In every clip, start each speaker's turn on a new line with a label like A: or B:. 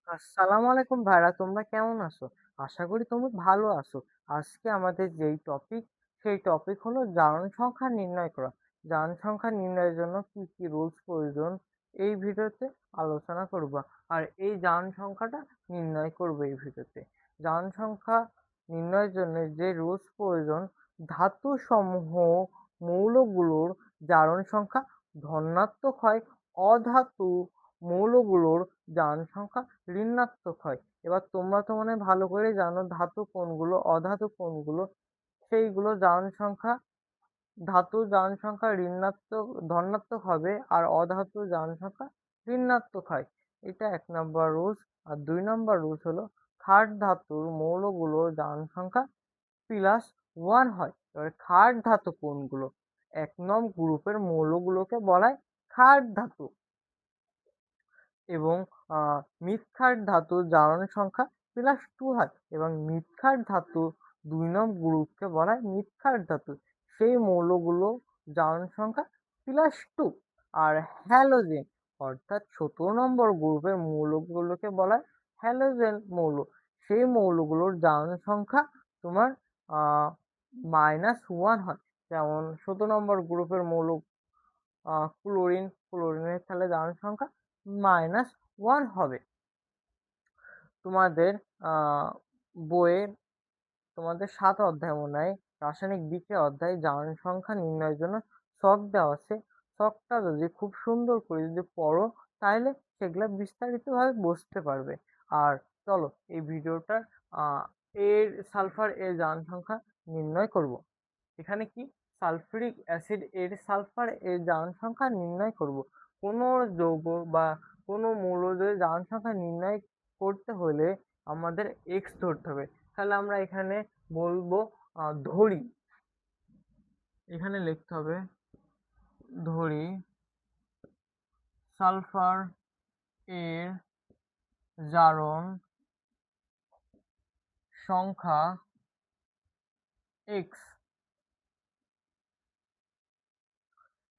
A: আসসালামু আলাইকুম ভাইরা, তোমরা কেমন আছো? আশা করি তোমরা ভালো আছো। আজকে আমাদের যেই টপিক, সেই টপিক হলো জারণ সংখ্যা নির্ণয় করা। জারণ সংখ্যা নির্ণয়ের জন্য কি কি রুলস প্রয়োজন এই ভিডিওতে আলোচনা করব। আর এই জারণ সংখ্যাটা নির্ণয় করব এই ভিডিওতে। জারণ সংখ্যা নির্ণয়ের জন্য যে রুলস প্রয়োজন, ধাতু সমূহ মৌলগুলোর জারণ সংখ্যা ধনাত্মক হয়, অধাতু মৌলগুলোর জারণ সংখ্যা ঋণাত্মক হয়। এবার তোমরা তো মনে হয় ভালো করে জানো ধাতু কোনগুলো, অধাতু কোনগুলো। সেইগুলো জারণ সংখ্যা, ধাতুর জারণ সংখ্যা ধনাত্মক হবে আর অধাতুর জারণ সংখ্যা ঋণাত্মক হয়। এটা ১ নম্বর রুলস। আর ২ নম্বর রুলস হলো ক্ষার ধাতুর মৌলগুলোর জারণ সংখ্যা +1 হয়। এবার ক্ষার ধাতু কোনগুলো? ১ নং গ্রুপের মৌলগুলোকে বলা হয় ক্ষার ধাতু। এবং মৃৎক্ষার ধাতুর জারণ সংখ্যা +2 হয় এবং মৃৎক্ষার ধাতু ২ নং গ্রুপকে বলা হয় মৃৎক্ষার ধাতু। সেই মৌলগুলো জারণ সংখ্যা +2। আর হ্যালোজেন অর্থাৎ ১৭ নম্বর গ্রুপের মৌলগুলোকে বলা হয় হ্যালোজেন মৌল। সেই মৌলগুলোর জারণ সংখ্যা তোমার -1 হয়। যেমন ১৭ নম্বর গ্রুপের মৌল ক্লোরিনের তাহলে জারণ সংখ্যা -1 হবে। তোমাদের বইয়ে তোমাদের ৭ অধ্যায় মনে হয় রাসায়নিক বিক্রিয়া অধ্যায়ে জারণ সংখ্যা নির্ণয়ের জন্য ছক দেওয়া আছে। ছকটা যদি খুব সুন্দর করে যদি পড়ো তাহলে সেগুলা বিস্তারিতভাবে বুঝতে পারবে। আর চলো এই ভিডিওটার সালফার এর জারণ সংখ্যা নির্ণয় করব। এখানে কি সালফিউরিক অ্যাসিড এর সালফার এর জারণ সংখ্যা নির্ণয় করব। কোনো যৌগ বা কোনো মৌলদের জারণ সংখ্যা নির্ণয় করতে হলে আমাদের x ধরতে হবে। তাহলে আমরা এখানে বলবো ধরি। এখানে লিখতে হবে ধরি সালফার এর জারণ সংখ্যা x।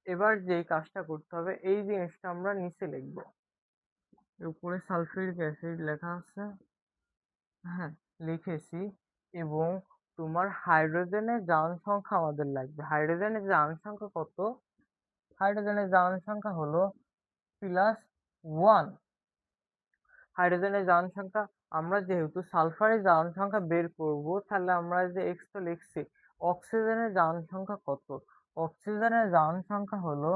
A: এবার যে কাজটা করতে হবে এই জিনিসটা আমরা নিচে লিখব। উপরে সালফিউরিক অ্যাসিড লেখা আছে, হ্যাঁ লিখেছি। এবং তোমার হাইড্রোজেনের জারণ সংখ্যা আমাদের লাগবে। হাইড্রোজেনের জারণ সংখ্যা কত? হাইড্রোজেনের জারণ সংখ্যা হলো +1। হাইড্রোজেনের জারণ সংখ্যা আমরা যেহেতু সালফারের জারণ সংখ্যা বের করব, তাহলে আমরা যে x তো লিখছি। অক্সিজেনের জারণ সংখ্যা কত? অক্সিজেনের জারণ সংখ্যা হলো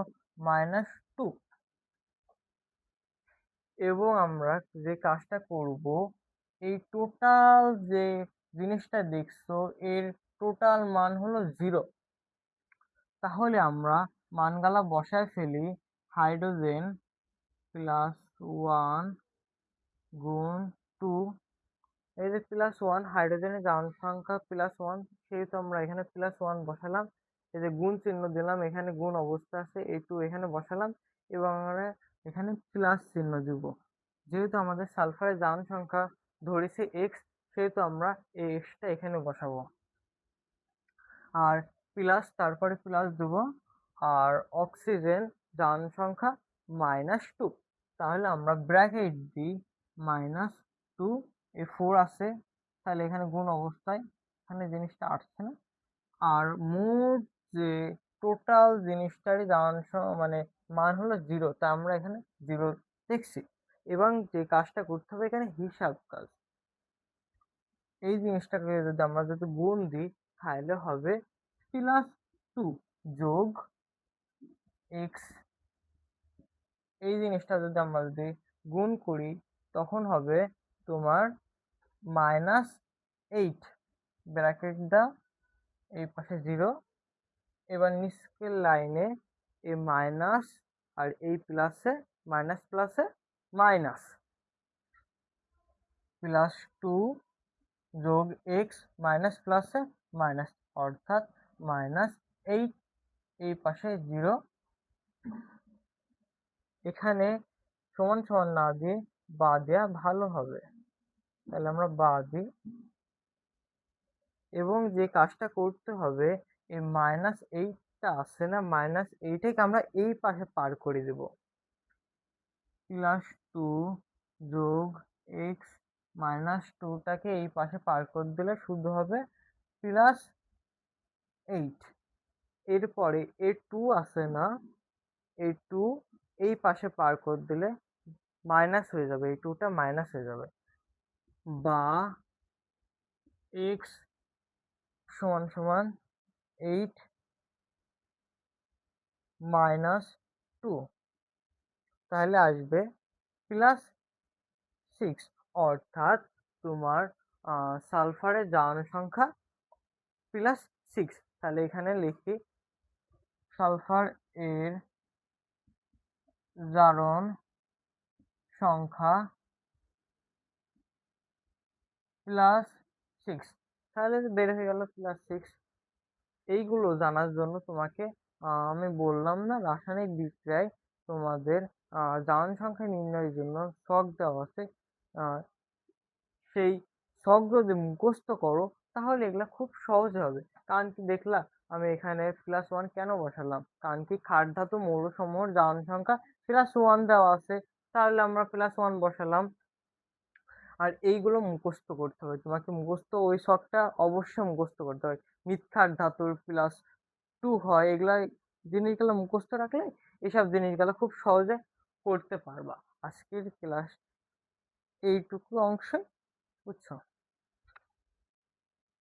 A: -2। এবং আমরা যে কাজটা করব, এই টোটাল যে জিনিসটা দেখছো এর টোটাল মান হলো 0। তাহলে আমরা মানগুলা বসায় ফেলি। হাইড্রোজেন +1 গুণ 2, এই যে +1 হাইড্রোজেনের জারণ সংখ্যা +1, সেহেতু আমরা এখানে +1 বসালাম। এই যে গুণ চিহ্ন দিলাম, এখানে গুণ অবস্থা আছে, এই 2 এখানে বসালাম এবং আমরা এখানে প্লাস চিহ্ন দিব। যেহেতু আমাদের সালফারের জারণ সংখ্যা ধরেছি x, সেহেতু আমরা এই x টা এখানে বসাবো। আর প্লাস তারপরে প্লাস দেব। আর অক্সিজেন জারণ সংখ্যা -2। তাহলে আমরা ব্র্যাকেট দিই -2, এই 4 আছে, তাহলে এখানে গুণ অবস্থায় এখানে জিনিসটা আসছে না। আর মোট যে টোটাল জিনিসটারই জারণ মানে মান হলো 0, তা আমরা এখানে 0 লিখছি। এবং যে কাজটা করতে হবে এখানে হিসাব কাজ। এই জিনিসটাকে যদি গুণ দিই তাহলে হবে +2 যোগ x। এই জিনিসটা যদি গুণ করি তখন হবে তোমার -8 ব্র্যাকেট দাও, এই পাশে 0। এবার নিচের লাইনে এই মাইনাস আর এই প্লাসে মাইনাস প্লাসে মাইনাস, +2 যোগ x মাইনাস প্লাসে মাইনাস, অর্থাৎ -8। এই পাশে 0। এখানে সমান সমান না দিয়ে বা দেয়া ভালো হবে, তাহলে আমরা বা দিই। এবং যে কাজটা করতে হবে, এই -8টা আছে না, -8কে আমরা এই পাশে পার করে দেব। +2 যোগ এক্স মাইনাস টুটাকে এই পাশে পার করে দিলে শুধু হবে +8। এরপরে এ টু আছে না, এই টু এই পাশে পার করে দিলে মাইনাস হয়ে যাবে, এই টুটা মাইনাস হয়ে যাবে, বা এক্স সমান সমান 8 মাইনাস টু, তাহলে আসবে +6। অর্থাৎ তোমার সালফারের জারণ সংখ্যা +6। তাহলে এখানে লিখি সালফার এর জারণ সংখ্যা +6। তাহলে বের হয়ে গেল +6। এইগুলো জানার জন্য তোমাকে আমি বললাম না, রাসায়নিক বিক্রিয়ায় তোমাদের জারণ সংখ্যা নির্ণয়ের জন্য ছক দেওয়া আছে। সেই ছক যদি মুখস্থ করো তাহলে এগুলা খুব সহজ হবে। কারণ কি দেখলা আমি এখানে +1 কেন বসালাম? কারণ কি ক্ষার ধাতু মৌলসমূহের জারণ সংখ্যা +1 দেওয়া আছে, তাহলে আমরা +1 বসালাম। আর এইগুলো মুখস্থ করতে হবে তোমাকে, মুখস্থ ওই ছকটা অবশ্যই মুখস্থ করতে হবে। মিথ্যার ধাতুর +2 হয়, এগুলা জিনিসগুলো মুখস্থ রাখলে এসব জিনিসগুলো খুব সহজে করতে পারবা। আজকের ক্লাস এইটুকু অংশে, বুঝছো?